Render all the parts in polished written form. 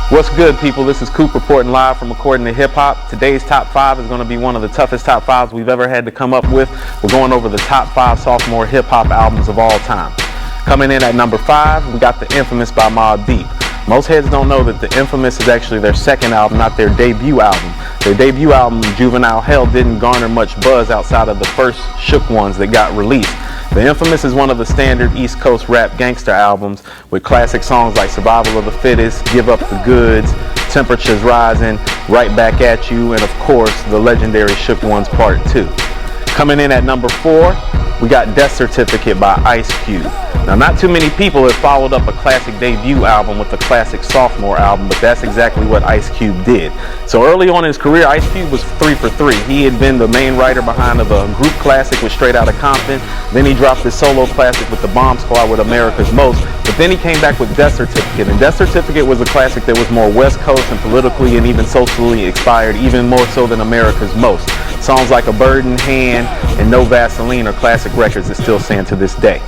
What's good, people? This is Coop reporting live from According to Hip Hop. Today's top 5 is going to be one of the toughest top 5s we've ever had to come up with. We're going over the top 5 sophomore hip hop albums of all time. Coming in at number 5, we got The Infamous by Mobb Deep. Most heads don't know that The Infamous is actually their second album, not their debut album. Their debut album, Juvenile Hell, didn't garner much buzz outside of the first Shook ones that got released. The Infamous is one of the standard East Coast rap gangster albums with classic songs like Survival of the Fittest, Give Up the Goods, Temperatures Rising, Right Back at You, and of course, the legendary Shook Ones Part 2. Coming in at number 4, we got Death Certificate by Ice Cube. Now, not too many people have followed up a classic debut album with a classic sophomore album, but that's exactly what Ice Cube did. So early on in his career, Ice Cube was 3 for 3. He had been the main writer behind a group classic with Straight Outta Compton. Then he dropped his solo classic with the Bomb Squad with America's Most. But then he came back with Death Certificate. And Death Certificate was a classic that was more West Coast and politically and even socially inspired, even more so than America's Most. Songs like A Bird in Hand and No Vaseline are classic records that still stand to this day.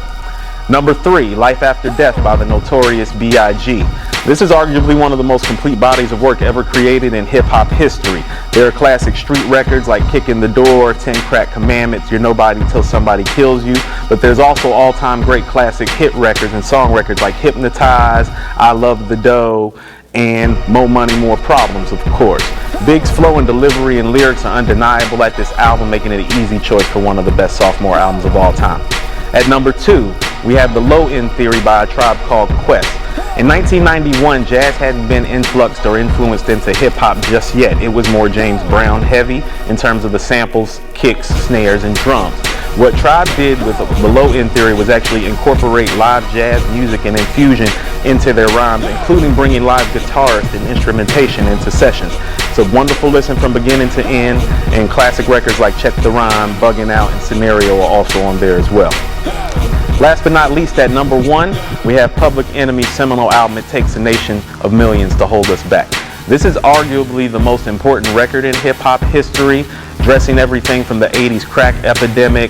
Number 3, Life After Death by the Notorious B.I.G. This is arguably one of the most complete bodies of work ever created in hip-hop history. There are classic street records like Kick in the Door, 10 Crack Commandments, You're Nobody Till Somebody Kills You, but there's also all-time great classic hit records and song records like Hypnotize, I Love the Dough, and More Money, More Problems, of course. Big's flow and delivery and lyrics are undeniable at this album, making it an easy choice for one of the best sophomore albums of all time. At number 2, we have The Low End Theory by A Tribe Called Quest. In 1991, jazz hadn't been influxed or influenced into hip-hop just yet. It was more James Brown heavy in terms of the samples, kicks, snares, and drums. What Tribe did with The Low End Theory was actually incorporate live jazz music and infusion into their rhymes, including bringing live guitarists and instrumentation into sessions. It's a wonderful listen from beginning to end, and classic records like Check the Rhyme, Bugging Out, and Scenario are also on there as well. Last but not least, at number 1, we have Public Enemy's seminal album, It Takes a Nation of Millions to Hold Us Back. This is arguably the most important record in hip-hop history, addressing everything from the 80s crack epidemic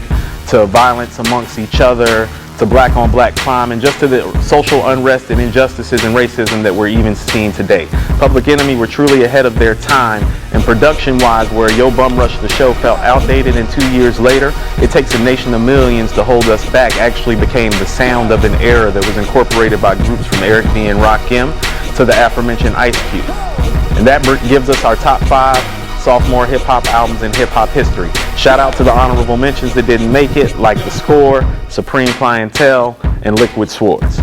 to violence amongst each other, to black-on-black crime, and just to the social unrest and injustices and racism that we're even seeing today. Public Enemy were truly ahead of their time, and production-wise, where Yo Bum Rush the Show felt outdated, and 2 years later, It Takes a Nation of Millions to Hold Us Back actually became the sound of an era that was incorporated by groups from Eric B. and Rakim to the aforementioned Ice Cube. And that gives us our top 5 sophomore hip-hop albums in hip-hop history. Shout out to the honorable mentions that didn't make it, like The Score, Supreme Clientele, and Liquid Swords.